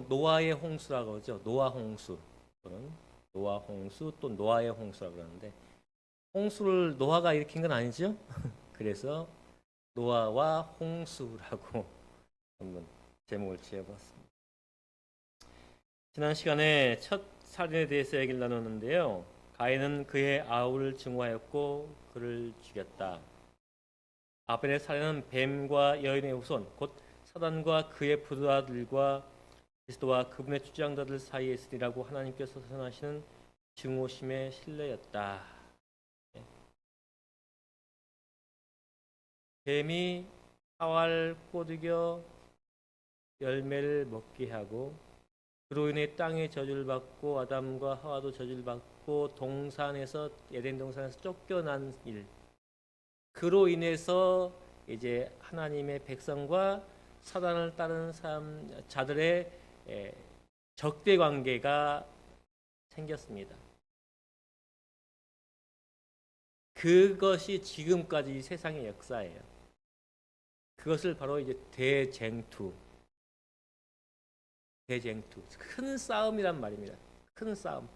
노아의 홍수라고 그러죠. 노아 홍수 또는 노아 홍수 또 노아의 홍수라고 그러는데 홍수를 노아가 일으킨 건 아니죠. 그래서 노아와 홍수라고 한번 제목을 지어봤습니다. 지난 시간에 첫 살인에 대해서 얘기를 나눴는데요. 가인은 그의 아우를 증오하였고 그를 죽였다. 아벨의 살인은 뱀과 여인의 후손 곧 사단과 그의 부하들과 그리스도와 그분의 주장자들 사이에 있으리라고 하나님께서 선하시는 증오심의 신뢰였다. 뱀이 하와를 꼬드겨 열매를 먹게 하고 그로 인해 땅의 저주를 받고 아담과 하와도 저주를 받고 동산에서 에덴 동산에서 쫓겨난 일, 그로 인해서 이제 하나님의 백성과 사단을 따르는 자들의 적대 관계가 생겼습니다. 그것이 지금까지 세상의 역사예요. 그것을 바로 이제 대쟁투, 큰 싸움이란 말입니다. 큰 싸움,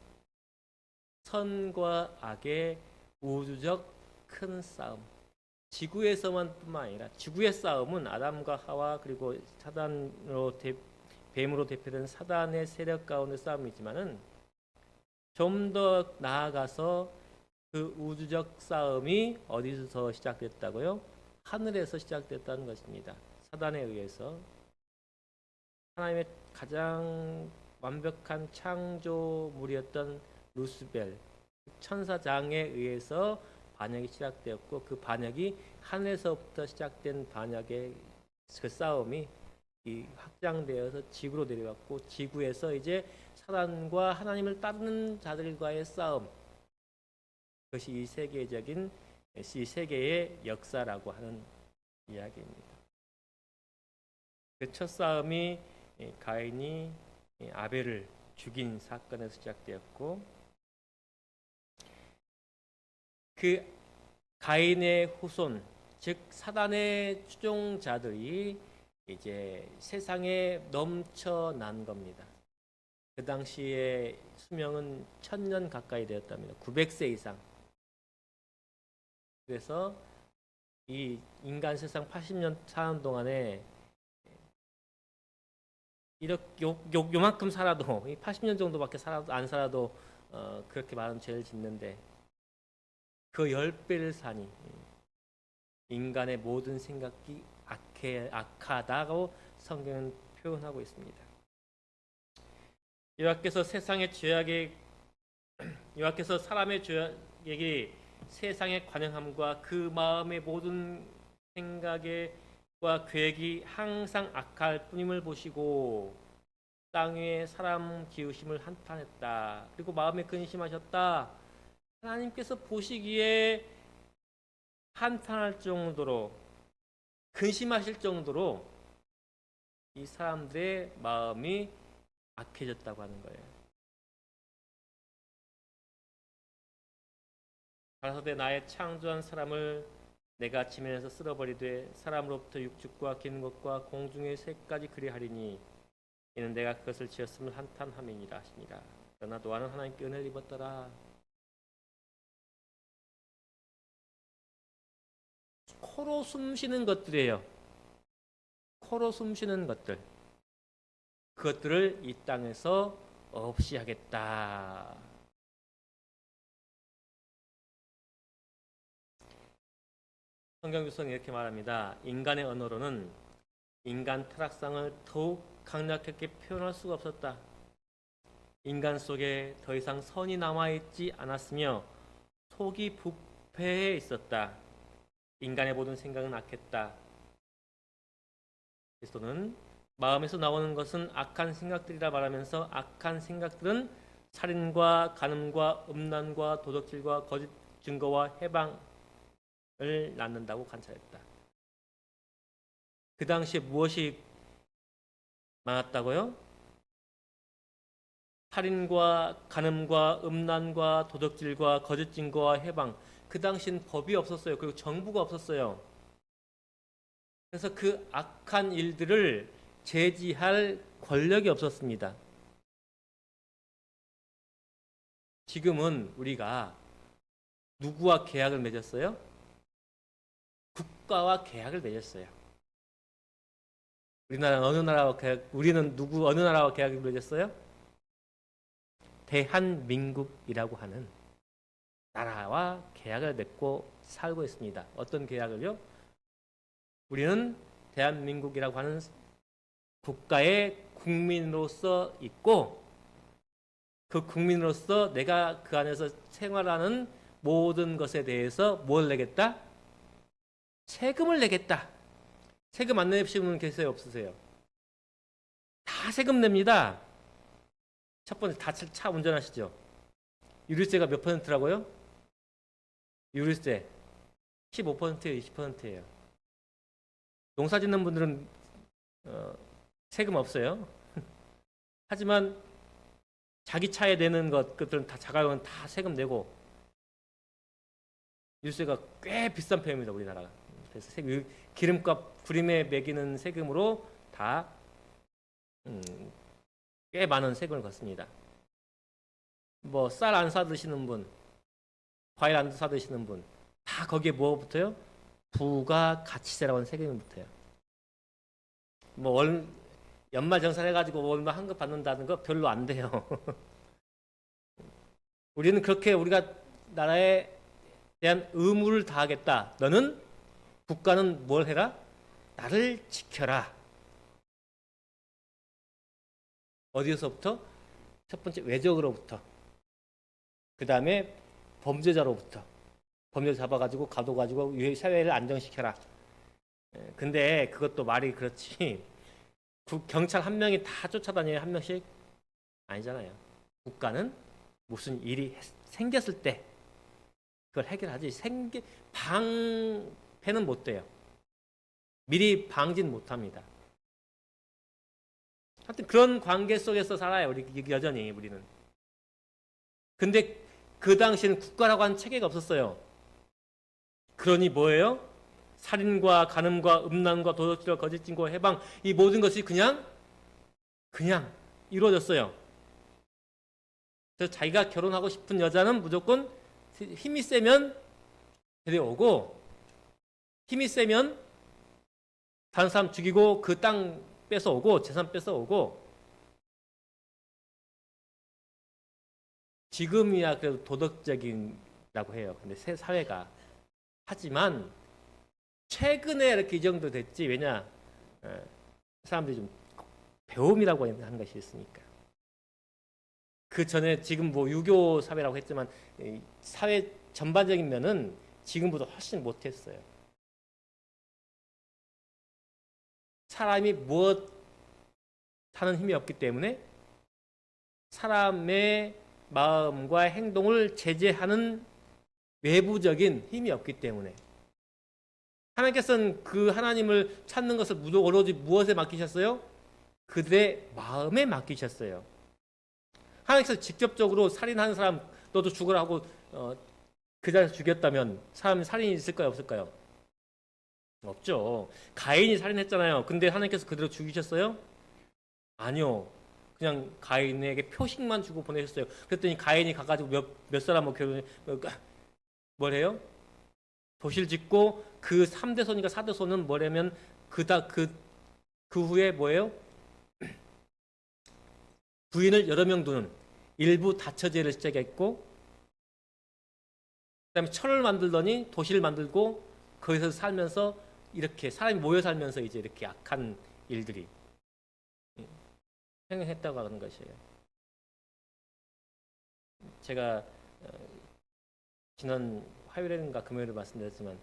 선과 악의 우주적 큰 싸움. 지구에서만 뿐만 아니라 지구의 싸움은 아담과 하와 그리고 사단으로 뱀으로 대표된 사단의 세력 가운데 싸움이지만은 좀 더 나아가서 그 우주적 싸움이 어디서 시작됐다고요? 하늘에서 시작됐다는 것입니다. 사단에 의해서 하나님의 가장 완벽한 창조물이었던 루스벨 천사장에 의해서 반역이 시작되었고 그 반역이 하늘에서부터 시작된 반역의 그 싸움이 확장되어서 지구로 내려왔고 지구에서 이제 사단과 하나님을 따르는 자들과의 싸움, 그것이 이 세계의 역사라고 하는 이야기입니다. 그 첫 싸움이 가인이 아벨을 죽인 사건에서 시작되었고 그 가인의 후손, 즉 사단의 추종자들이 이제 세상에 넘쳐난 겁니다. 그 당시에 수명은 1000년 가까이 되었답니다. 900세 이상. 그래서 이 인간 세상 80년 사는 동안에 이렇게 요만큼 살아도 80년 정도밖에 안 살아도 그렇게 많은 죄를 짓는데 그 10배를 사니 인간의 모든 생각이 악하다고 성경은 표현하고 있습니다. 여호와께서 사람의 죄악이 세상의 관영함과 그 마음의 모든 생각과 계획이 항상 악할 뿐임을 보시고 땅 위에 사람 지으심을 한탄했다. 그리고 마음에 근심하셨다. 하나님께서 보시기에 한탄할 정도로 근심하실 정도로 이 사람들의 마음이 악해졌다고 하는 거예요. 가라사대 나의 창조한 사람을 내가 지면에서 쓸어버리되 사람으로부터 육축과 기는 것과 공중의 새까지 그리하리니 이는 내가 그것을 지었음을 한탄함이니라 하시니라. 그러나 노아는 하나님께 은혜를 입었더라. 코로 숨쉬는 것들이에요. 코로 숨쉬는 것들. 그것들을 이 땅에서 없이 하겠다. 성경 구성이 이렇게 말합니다. 인간의 언어로는 인간 타락상을 더욱 강력하게 표현할 수가 없었다. 인간 속에 더 이상 선이 남아있지 않았으며 속이 부패해 있었다. 인간의 모든 생각은 악했다. 그리스도는 마음에서 나오는 것은 악한 생각들이라 말하면서 악한 생각들은 살인과 간음과 음란과 도덕질과 거짓 증거와 해방을 낳는다고 간차했다. 그 당시에 무엇이 많았다고요? 살인과 간음과 음란과 도덕질과 거짓 증거와 해방. 그 당시엔 법이 없었어요. 그리고 정부가 없었어요. 그래서 그 악한 일들을 제지할 권력이 없었습니다. 지금은 우리가 누구와 계약을 맺었어요? 국가와 계약을 맺었어요. 우리나라는 어느 나라와 계약, 우리는 어느 나라와 계약을 맺었어요? 대한민국이라고 하는 나라와 계약을 맺고 살고 있습니다. 어떤 계약을요? 우리는 대한민국이라고 하는 국가의 국민으로서 있고, 그 국민으로서 내가 그 안에서 생활하는 모든 것에 대해서 뭘 내겠다? 세금을 내겠다. 세금 안 내시는 분 계세요? 없으세요? 다 세금 냅니다. 첫 번째, 다 차 운전하시죠? 유류세가 몇 퍼센트라고요? 유류세 15%예요, 20%예요. 농사 짓는 분들은 세금 없어요. 하지만 자기 차에 내는 것들은 다 자가용은 다 세금 내고, 유류세가 꽤 비싼 편입니다, 우리나라가. 그래서 기름값 구림에 매기는 세금으로 다 꽤 많은 세금을 걷습니다. 뭐 쌀 안 사 드시는 분, 과일 안 사 드시는 분, 다 거기에 뭐 붙어요? 부가가치세라고 하는 세금이 붙어요. 뭐 연말정산 해가지고 얼마 환급 받는다는 거 별로 안 돼요. 우리는 그렇게 우리가 나라에 대한 의무를 다하겠다. 너는 국가는 뭘 해라? 나를 지켜라. 어디서부터? 첫 번째 외적으로부터, 그 다음에 범죄자로부터. 범죄자 잡아가지고 가둬가지고 사회를 안정시켜라. 근데 그것도 말이 그렇지, 경찰 한 명이 다 쫓아다녀요? 한 명씩? 아니잖아요. 국가는 무슨 일이 생겼을 때 그걸 해결하지, 방패는 못 돼요. 미리 방지는 못합니다. 하여튼 그런 관계 속에서 살아요, 우리 여전히 우리는. 근데 그 당시에는 국가라고 하는 체계가 없었어요. 그러니 뭐예요? 살인과 간음과 음란과 도둑질과 거짓 증거 해방, 이 모든 것이 그냥 이루어졌어요. 그래서 자기가 결혼하고 싶은 여자는 무조건 힘이 세면 데려오고, 힘이 세면 다른 사람 죽이고 그 땅 뺏어오고 재산 뺏어오고. 지금이야 그래도 도덕적이라고 해요. 근데 새 사회가. 하지만 최근에 이렇게 이 정도 됐지. 왜냐? 사람들이 좀 배움이라고 하는 것이 있으니까. 그 전에 지금 뭐 유교 사회라고 했지만 사회 전반적인 면은 지금보다 훨씬 못했어요. 사람이 무엇 하는 힘이 없기 때문에 사람의 마음과 행동을 제재하는 외부적인 힘이 없기 때문에, 하나님께서는 그 하나님을 찾는 것을 오로지 무엇에 맡기셨어요? 그들의 마음에 맡기셨어요. 하나님께서 직접적으로 살인하는 사람 너도 죽으라 하고 그 자리에서 죽였다면 사람이 살인이 있을까요, 없을까요? 없죠. 가인이 살인했잖아요. 근데 하나님께서 그대로 죽이셨어요? 아니요. 그냥 가인에게 표식만 주고 보내셨어요. 그랬더니 가인이 가가지고 몇 사람하고 뭘 해요? 도시를 짓고 그 3대 손인가 4대 손은 뭐냐면 그 후에 뭐예요? 부인을 여러 명 두는 일부 다처제를 시작했고, 그다음에 철을 만들더니 도시를 만들고 거기서 살면서 이렇게 사람이 모여 살면서 이제 이렇게 악한 일들이 행했다고 하는 것이에요. 제가 지난 화요일인가 금요일에 말씀드렸지만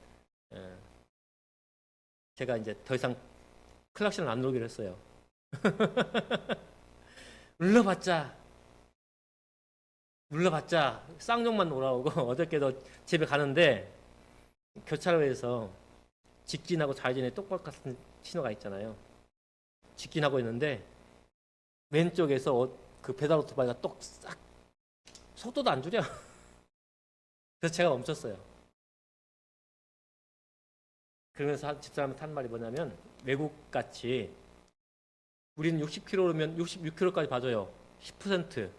제가 이제 더 이상 클락션을 안 누르기로 했어요. 눌러봤자 쌍욕만 올라오고 어저께도 집에 가는데 교차로에서 직진하고 좌회전에 똑바로 같은 신호가 있잖아요. 직진하고 있는데 왼쪽에서 그 배달 오토바이가 싹 속도도 안 줄여. 그래서 제가 멈췄어요. 그러면서 집사람한테 한 말이 뭐냐면, 외국같이 우리는 60km면 66km까지 봐줘요. 10%.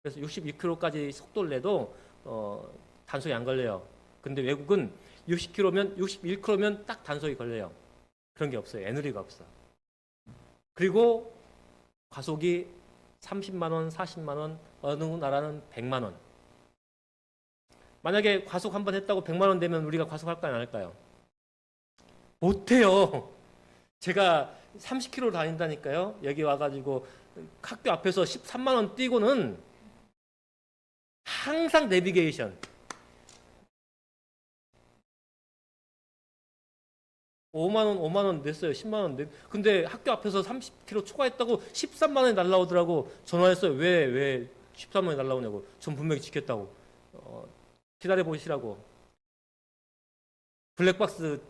그래서 66km까지 속도를 내도 단속이 안 걸려요. 근데 외국은 60km면 61km면 딱 단속이 걸려요. 그런 게 없어요. 애누리가 없어. 그리고 과속이 30만 원, 40만 원, 어느 나라는 100만 원. 만약에 과속 한 번 했다고 100만 원 되면 우리가 과속할까요, 안 할까요? 못해요. 제가 30km 다닌다니까요. 여기 와가지고 학교 앞에서 13만 원 띄고는 항상 내비게이션. 5만 원 냈어요. 10만 원 냈. 근데 학교 앞에서 30km 초과했다고 13만 원이 날라오더라고. 전화했어요. 왜 13만 원이 날라오냐고. 전 분명히 지켰다고. 기다려 보시라고. 블랙박스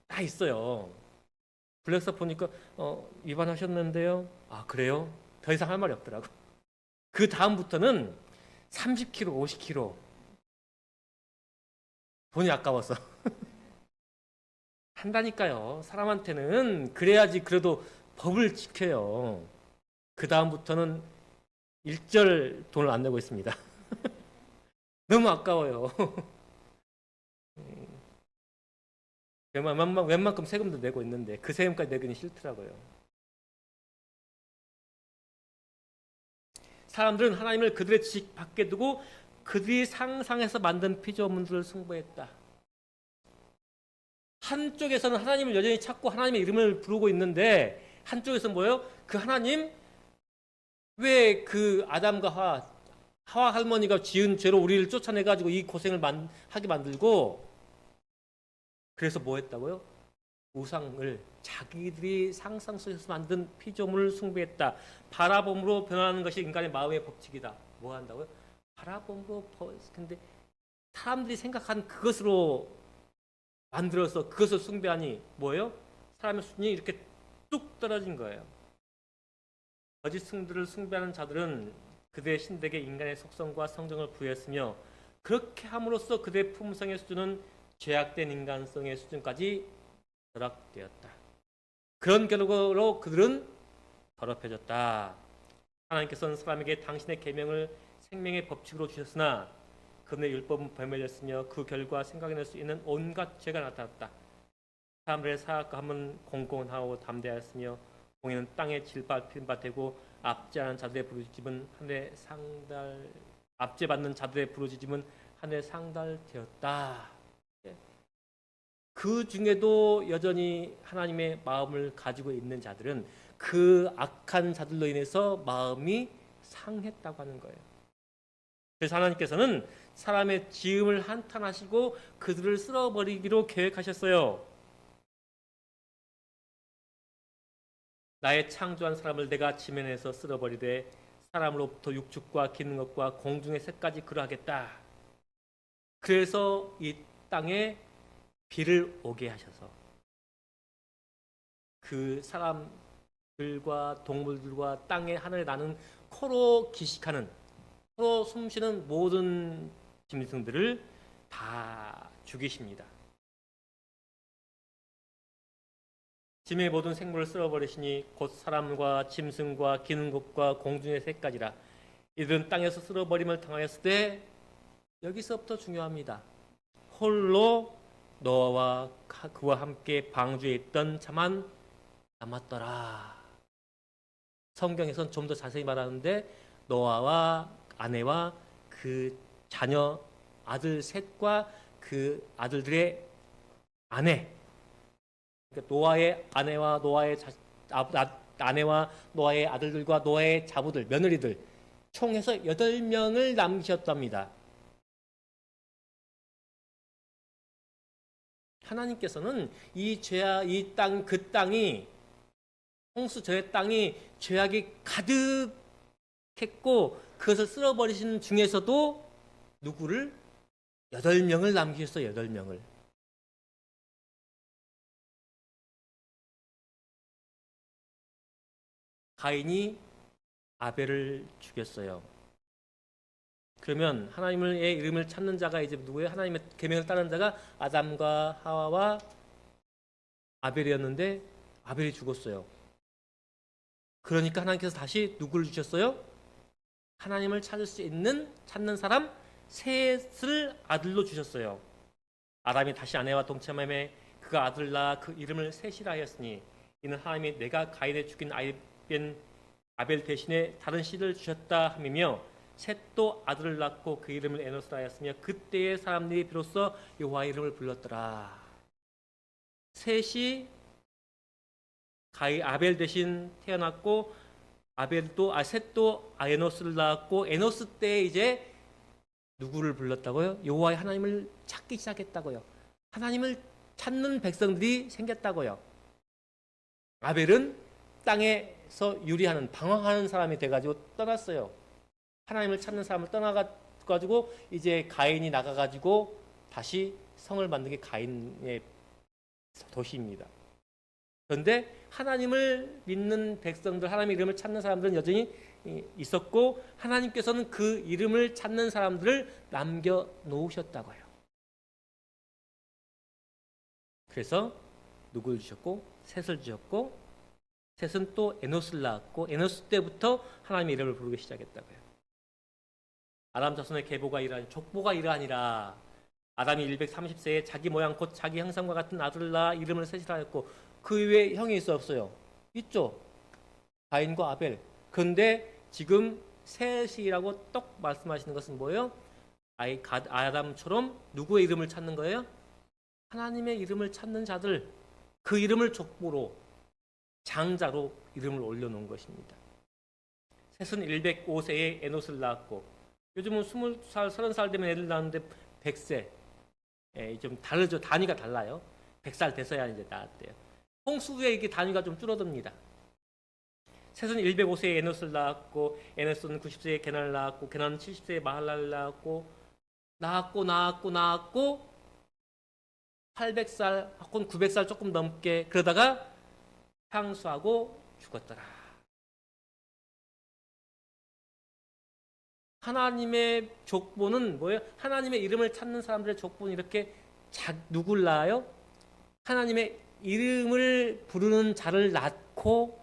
다 있어요. 블랙박스 보니까 위반하셨는데요. 아, 그래요? 더 이상 할 말이 없더라고. 그 다음부터는 30km, 50km. 돈이 아까워서. 한다니까요. 사람한테는 그래야지 그래도 법을 지켜요. 그 다음부터는 일절 돈을 안 내고 있습니다. 너무 아까워요. 웬만큼 세금도 내고 있는데 그 세금까지 내기는 싫더라고요. 사람들은 하나님을 그들의 지식 밖에 두고 그들이 상상해서 만든 피조물들을 숭배했다. 한쪽에서는 하나님을 여전히 찾고 하나님의 이름을 부르고 있는데 한쪽에서 뭐예요? 그 하나님 왜 그 아담과 하와 할머니가 지은 죄로 우리를 쫓아내가지고 이 고생을 하게 만들고 그래서 뭐 했다고요? 우상을 자기들이 상상 속에서 만든 피조물을 숭배했다. 바라봄으로 변화하는 것이 인간의 마음의 법칙이다. 뭐 한다고요? 바라봄으로 근데 사람들이 생각한 그것으로 만들어서 그것을 숭배하니 뭐예요? 사람의 수준이 이렇게 뚝 떨어진 거예요. 거짓 승들을 숭배하는 자들은 그들의 신들에게 인간의 속성과 성정을 부여했으며 그렇게 함으로써 그들의 품성의 수준은 죄악된 인간성의 수준까지 결합되었다. 그런 결과로 그들은 더럽혀졌다. 하나님께서는 사람에게 당신의 계명을 생명의 법칙으로 주셨으나 그분의 율법은 배멸렸으며 그 결과 생각해낼 수 있는 온갖 죄가 나타났다. 사람들의 사악과 함은 공공하고 담대하였으며 공의는 땅에 질밟힌 바 되고 압제하는 자들의 부르짖음은 하늘에 압제받는 자들의 부르짖음은 하늘에 상달되었다. 그 중에도 여전히 하나님의 마음을 가지고 있는 자들은 그 악한 자들로 인해서 마음이 상했다고 하는 거예요. 그래서 하나님께서는 사람의 지음을 한탄하시고 그들을 쓸어버리기로 계획하셨어요. 나의 창조한 사람을 내가 지면에서 쓸어버리되 사람으로부터 육축과 기는 것과 공중의 새까지 그러하겠다. 그래서 이 땅에 비를 오게 하셔서 그 사람들과 동물들과 땅에 하늘에 나는 코로 기식하는 코로 숨쉬는 모든 짐승들을 다 죽이십니다. 짐의 모든 생물을 쓸어버리시니 곧 사람과 짐승과 기는 것과 공중의 새까지라. 이들은 땅에서 쓸어버림을 당하였을 때 여기서부터 중요합니다. 홀로 노아와 그와 함께 방주에 있던 자만 남았더라. 성경에서는 좀 더 자세히 말하는데 노아와 아내와 그 자녀 아들 셋과 그 아들들의 아내, 그러니까 노아의 아내와 아내와 노아의 아들들과 노아의 자부들, 며느리들 총 해서 8명을 남기셨답니다. 하나님께서는 이 땅, 그 땅이 홍수 저의 땅이 죄악이 가득했고 그것을 쓸어버리시는 중에서도 누구를? 8명을 남기셨어요. 8명을. 가인이 아벨을 죽였어요. 그러면 하나님의 이름을 찾는 자가 이제 누구예요? 하나님의 계명을 따르는 자가 아담과 하와와 아벨이었는데 아벨이 죽었어요. 그러니까 하나님께서 다시 누구를 주셨어요? 하나님을 찾는 사람 셋을 아들로 주셨어요. 아담이 다시 아내와 동침함에 그가 아들을 낳아 그 이름을 셋이라 하였으니 이는 하나님이 내가 가인에 죽인 아벨 대신에 다른 씨를 주셨다 함이며 셋도 아들을 낳고 그 이름을 에노스라 하였으며 그때의 사람들이 비로소 여호와의 이름을 불렀더라. 셋이 아벨 대신 태어났고 셋도 에노스를 낳았고 에노스 때 이제 누구를 불렀다고요? 여호와의 하나님을 찾기 시작했다고요. 하나님을 찾는 백성들이 생겼다고요. 아벨은 땅에서 유리하는 방황하는 사람이 돼가지고 떠났어요. 하나님을 찾는 사람을 떠나가지고 이제 가인이 나가가지고 다시 성을 만든 게 가인의 도시입니다. 그런데 하나님을 믿는 백성들, 하나님의 이름을 찾는 사람들은 여전히 있었고 하나님께서는 그 이름을 찾는 사람들을 남겨놓으셨다고요. 그래서 누구를 주셨고 셋을 주셨고 셋은 또 에노스를 낳았고 에노스 때부터 하나님의 이름을 부르기 시작했다고요. 아담 자손의 계보가 이러하니 족보가 이러하니라. 아담이 130세에 자기 모양 곧 자기 형상과 같은 아들을 낳아 이름을 셋이라 하였고 그 이외에 형이 있어 없어요? 있죠. 가인과 아벨. 그런데 지금 셋이라고 똑 말씀하시는 것은 뭐예요? 아담처럼 누구의 이름을 찾는 거예요? 하나님의 이름을 찾는 자들, 그 이름을 족보로 장자로 이름을 올려놓은 것입니다. 셋은 105세에 에노스를 낳았고 요즘은 20살, 30살 되면 애를 낳는데 100세. 좀 다르죠. 단위가 달라요. 100살 돼서야 이제 낳았대요. 홍수 후에 이게 단위가 좀 줄어듭니다. 셋은 105세에 에노스를 낳았고 에노스는 90세에 게나를 낳았고 게나는 70세에 마할랄을 낳았고 800살 혹은 900살 조금 넘게 그러다가 향수하고 죽었더라. 하나님의 족보는 뭐예요? 하나님의 이름을 찾는 사람들의 족보는 이렇게 누굴 낳아요? 하나님의 이름을 부르는 자를 낳고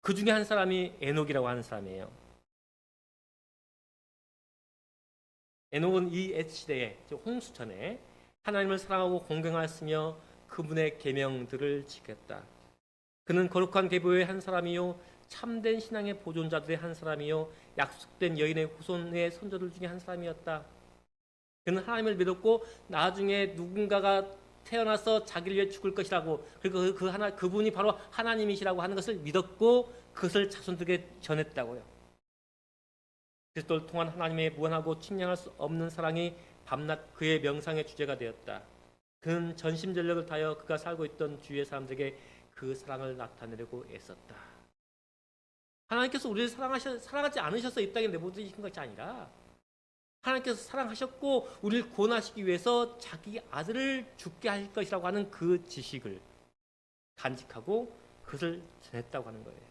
그 중에 한 사람이 에녹이라고 하는 사람이에요. 에녹은 이 옛 시대에 홍수 전에 하나님을 사랑하고 공경하였으며 그분의 계명들을 지켰다. 그는 거룩한 계보의 한 사람이요 참된 신앙의 보존자들의 한 사람이요 약속된 여인의 후손의 선조들 중에 한 사람이었다. 그는 하나님을 믿었고 나중에 누군가가 태어나서 자기를 위해 죽을 것이라고 그리고 그분이 바로 하나님이시라고 하는 것을 믿었고 그것을 자손들에게 전했다고요. 그리스도를 통한 하나님의 무한하고 측량할 수 없는 사랑이 밤낮 그의 명상의 주제가 되었다. 그는 전심전력을 다하여 그가 살고 있던 주위의 사람들에게 그 사랑을 나타내려고 애썼다. 하나님께서 우리를 사랑하지 않으셔서 이 땅에 내보내신 것이 아니라 하나님께서 사랑하셨고 우리를 구원하시기 위해서 자기 아들을 죽게 하실 것이라고 하는 그 지식을 간직하고 그것을 전했다고 하는 거예요.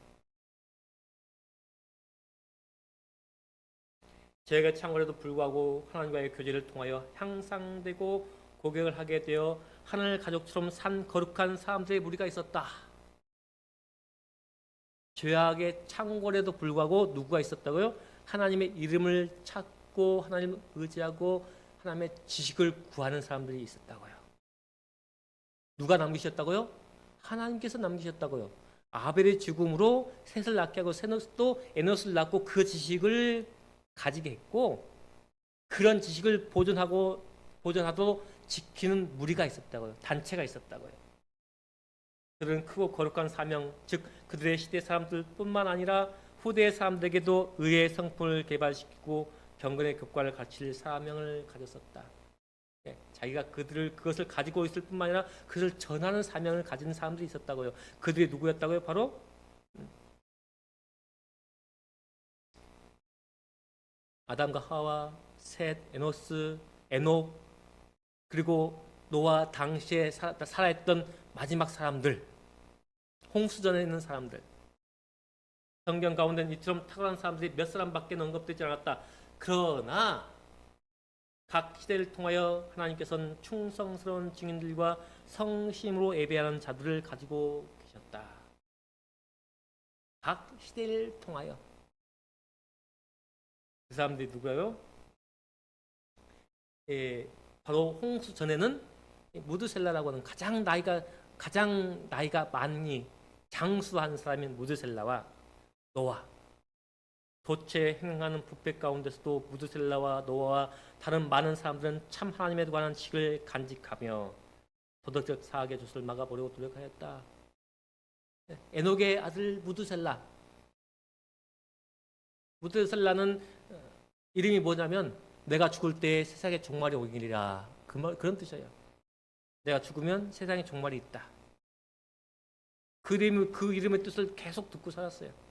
저희가 창궐에도 불구하고 하나님과의 교제를 통하여 향상되고 고백을 하게 되어 하늘 가족처럼 산 거룩한 사람들의 무리가 있었다. 죄악의 창궐에도 불구하고 누구가 있었다고요? 하나님의 이름을 찾고 하나님을 의지하고 하나님의 지식을 구하는 사람들이 있었다고요. 누가 남기셨다고요? 하나님께서 남기셨다고요. 아벨의 죽음으로 셋을 낳게 하고 셋도 에노스를 낳고 그 지식을 가지게 했고 그런 지식을 보존하도 지키는 무리가 있었다고요. 단체가 있었다고요. 그들은 크고 거룩한 사명, 즉 그들의 시대 사람들뿐만 아니라 후대의 사람들에게도 의의 성품을 개발시키고 경건의 교과를 가르칠 사명을 가졌었다. 자기가 그것을 가지고 있을 뿐만 아니라 그것을 전하는 사명을 가진 사람들이 있었다고요. 그들이 누구였다고요? 바로 아담과 하와, 셋, 에노스, 에녹, 그리고 노아 당시에 살아있던 마지막 사람들, 홍수전에 있는 사람들. 성경 가운데는 이처럼 탁월한 사람들이 몇 사람밖에 언급되지 않았다. 그러나 각 시대를 통하여 하나님께서는 충성스러운 증인들과 성심으로 예배하는 자들을 가지고 계셨다. 각 시대를 통하여. 그 사람들이 누구예요? 바로 홍수 전에는 무드셀라라고 하는 가장 나이가 많이 장수한 사람인 무드셀라와 노아. 도처에 행하는 부패 가운데서도 무드셀라와 노아와 다른 많은 사람들은 참 하나님에 관한 지식을 간직하며 도덕적 사악의 젖을 막아보려고 노력하였다. 에녹의 아들 무드셀라. 무드셀라는 이름이 뭐냐면 내가 죽을 때 세상에 종말이 오기리라. 그런 뜻이에요. 내가 죽으면 세상에 종말이 있다. 그 이름의 뜻을 계속 듣고 살았어요.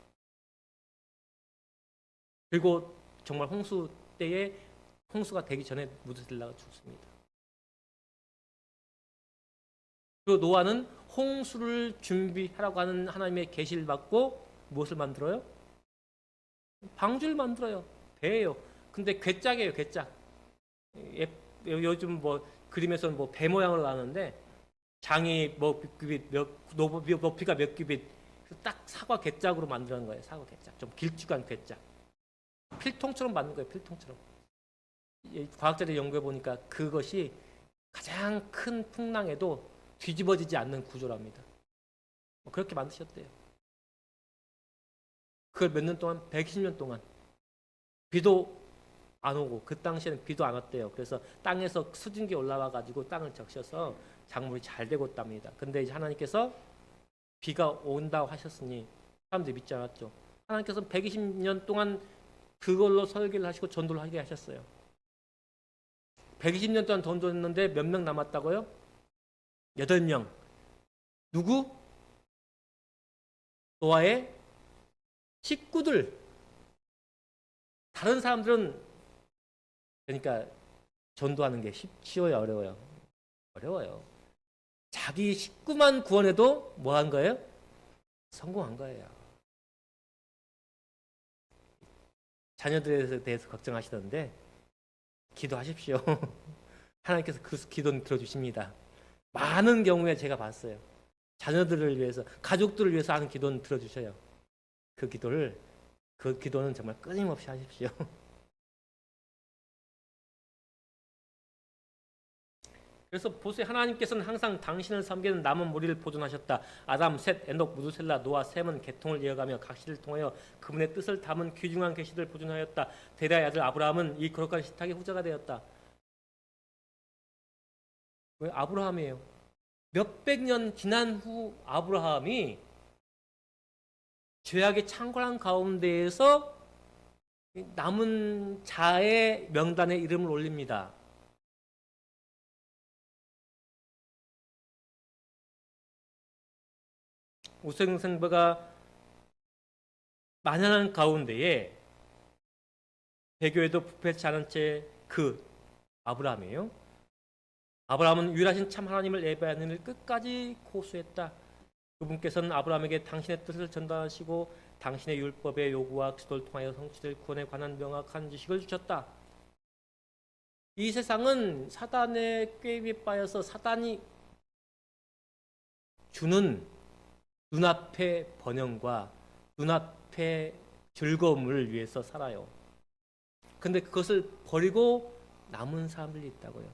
그리고 정말 홍수 때에 홍수가 되기 전에 무드셀라가 죽습니다. 그리고 노아는 홍수를 준비하라고 하는 하나님의 계시를 받고 무엇을 만들어요? 방주를 만들어요. 배예요. 근데 괴짝이에요. 괴짝. 요즘 뭐 그림에서는 뭐 배 모양으로 나오는데 장이 뭐 규빗 높이가 몇 규빗 딱 사과 괴짝으로 만드는 거예요. 사과 괴짝. 좀 길쭉한 괴짝. 필통처럼 만든 거예요. 필통처럼. 과학자들이 연구해 보니까 그것이 가장 큰 풍랑에도 뒤집어지지 않는 구조랍니다. 그렇게 만드셨대요. 그걸 몇 년 동안 120년 동안 비도 안 오고 그 당시에는 비도 안 왔대요. 그래서 땅에서 수증기 올라와 가지고 땅을 적셔서 작물이 잘 되고 있답니다. 근데 이제 하나님께서 비가 온다고 하셨으니 사람들이 믿지 않았죠. 하나님께서 120년 동안 그걸로 설계를 하시고 전도를 하게 하셨어요. 120년 동안 전도했는데 몇 명 남았다고요? 8명. 누구? 노아의 식구들. 다른 사람들은 그러니까 전도하는 게 쉬워요, 어려워요? 어려워요. 자기 식구만 구원해도 뭐 한 거예요? 성공한 거예요. 자녀들에 대해서 걱정하시던데 기도하십시오. 하나님께서 그 기도는 들어주십니다. 많은 경우에 제가 봤어요. 자녀들을 위해서, 가족들을 위해서 하는 기도는 들어주셔요. 그 기도는 정말 끊임없이 하십시오. 그래서 보세요. 하나님께서는 항상 당신을 섬기는 남은 무리를 보존하셨다. 아담, 셋, 에녹, 무드셀라, 노아, 셈은 계통을 이어가며 각 시를 통하여 그분의 뜻을 담은 귀중한 계시를 보존하였다. 데라의 아들 아브라함은 이 거룩한 식탁의 후자가 되었다. 왜 아브라함이에요? 몇백 년 지난 후 아브라함이 죄악의 창궐한 가운데에서 남은 자의 명단에 이름을 올립니다. 우생생배가 만연한 가운데에 배교에도 부패치 않은 채 그 아브라함이에요. 아브라함은 유일하신 참 하나님을 예배하는 일을 끝까지 고수했다. 그분께서는 아브라함에게 당신의 뜻을 전달하시고 당신의 율법의 요구와 기도를 통하여 성취될 구원에 관한 명확한 지식을 주셨다. 이 세상은 사단의 꾀입에 빠져서 사단이 주는 눈앞의 번영과 눈앞의 즐거움을 위해서 살아요. 근데 그것을 버리고 남은 사람들이 있다고요.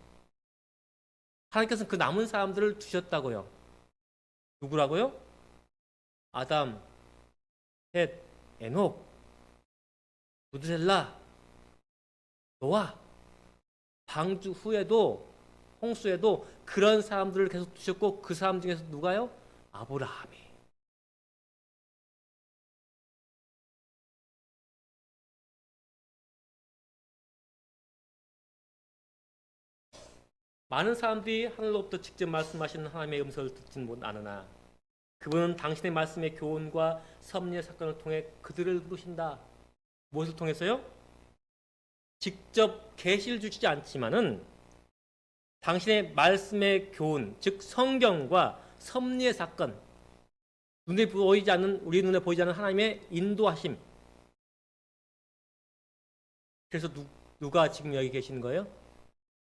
하나님께서는 그 남은 사람들을 두셨다고요. 누구라고요? 아담, 셋, 에녹, 무드셀라, 노아. 방주 후에도 홍수에도 그런 사람들을 계속 두셨고 그 사람 중에서 누가요? 아브라함이. 많은 사람들이 하늘로부터 직접 말씀하시는 하나님의 음성을 듣지는 못하느나 그분은 당신의 말씀의 교훈과 섭리의 사건을 통해 그들을 부르신다. 무엇을 통해서요? 직접 계시를 주시지 않지만은 당신의 말씀의 교훈, 즉 성경과 섭리의 사건, 우리 눈에 보이지 않는 하나님의 인도하심. 그래서 누가 지금 여기 계시는 거예요?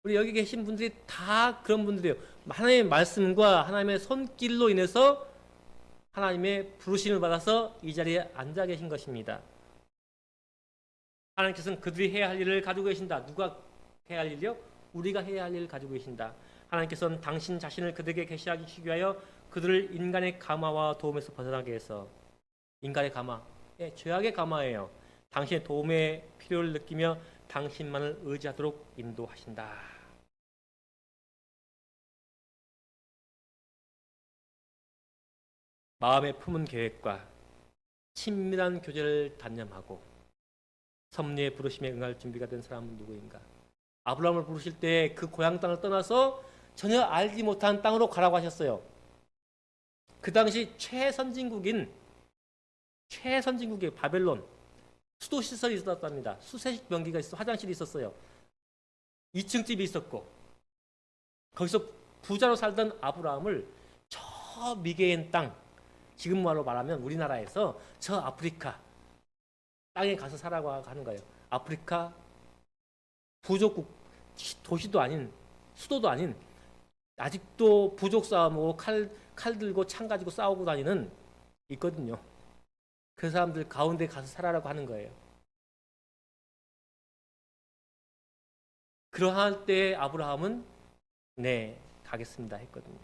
우리 여기 계신 분들이 다 그런 분들이에요. 하나님의 말씀과 하나님의 손길로 인해서 하나님의 부르심을 받아서 이 자리에 앉아 계신 것입니다. 하나님께서는 그들이 해야 할 일을 가지고 계신다. 누가 해야 할 일이요? 우리가 해야 할 일을 가지고 계신다. 하나님께서는 당신 자신을 그들에게 계시하기 위하여 그들을 인간의 감화와 도움에서 벗어나게 해서, 인간의 감화, 죄악의 감화예요. 당신의 도움의 필요를 느끼며 당신만을 의지하도록 인도하신다. 마음에 품은 계획과 친밀한 교제를 단념하고 섭리의 부르심에 응할 준비가 된 사람은 누구인가? 아브라함을 부르실 때 그 고향 땅을 떠나서 전혀 알지 못한 땅으로 가라고 하셨어요. 그 당시 최선진국의 바벨론 수도 시설이 있었답니다. 수세식 변기가 있어, 화장실이 있었어요. 2층 집이 있었고, 거기서 부자로 살던 아브라함을 저 미개인 땅, 지금 말로 말하면 우리나라에서 저 아프리카 땅에 가서 살라고 하는 거예요. 아프리카 부족국, 도시도 아닌, 수도도 아닌, 아직도 부족 싸움하고 칼 들고 창 가지고 싸우고 다니는 있거든요. 그 사람들 가운데 가서 살아라고 하는 거예요. 그러할 때 아브라함은 네, 가겠습니다 했거든요.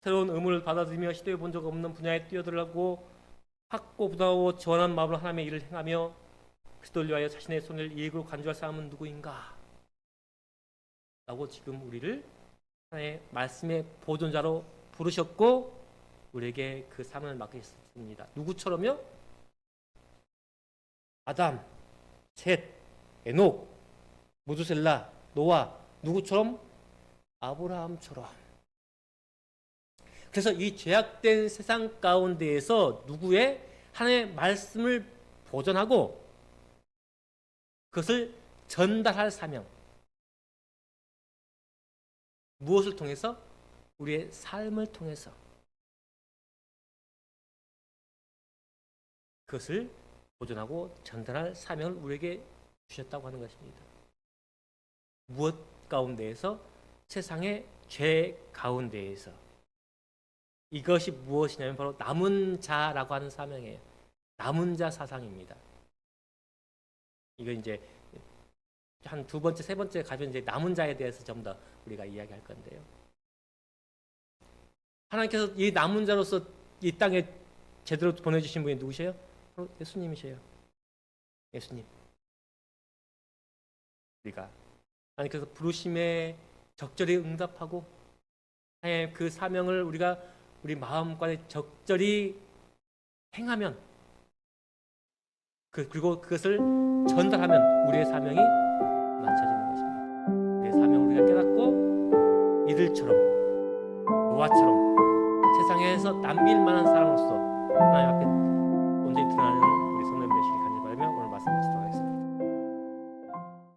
새로운 의무를 받아들이며 시도해 본 적 없는 분야에 뛰어들고 확고부다하고 지원한 마음으로 하나님의 일을 행하며 그리스도를 위하여 자신의 손을 이익으로 간주할 사람은 누구인가? 라고 지금 우리를 하나님의 말씀의 보존자로 부르셨고 우리에게 그 사명을 맡기셨습니다. 누구처럼요? 아담, 셋, 에녹, 무두셀라, 노아, 누구처럼? 아브라함처럼. 그래서 이 죄악된 세상 가운데에서 누구의 하나님의 말씀을 보존하고 그것을 전달할 사명. 무엇을 통해서? 우리의 삶을 통해서 그것을 보존하고 전달할 사명을 우리에게 주셨다고 하는 것입니다. 무엇 가운데에서? 세상의 죄 가운데에서. 이것이 무엇이냐면 바로 남은 자라고 하는 사명이에요. 남은 자 사상입니다. 이거 이제 한 두 번째, 세 번째 가면 이제 남은 자에 대해서 좀 더 우리가 이야기할 건데요. 하나님께서 이 남은 자로서 이 땅에 제대로 보내주신 분이 누구세요? 바로 예수님이세요. 예수님. 우리가 하나님께서 부르심에 적절히 응답하고 그 사명을 우리가 우리 마음과 적절히 행하면 그리고 그것을 전달하면 우리의 사명이 만쳐지는 것입니다. 우리의 사명을 우리가 깨닫고 이들처럼 노아처럼 세상에서 남길 만한 사람으로서 하나님 앞에 온전히 드러나는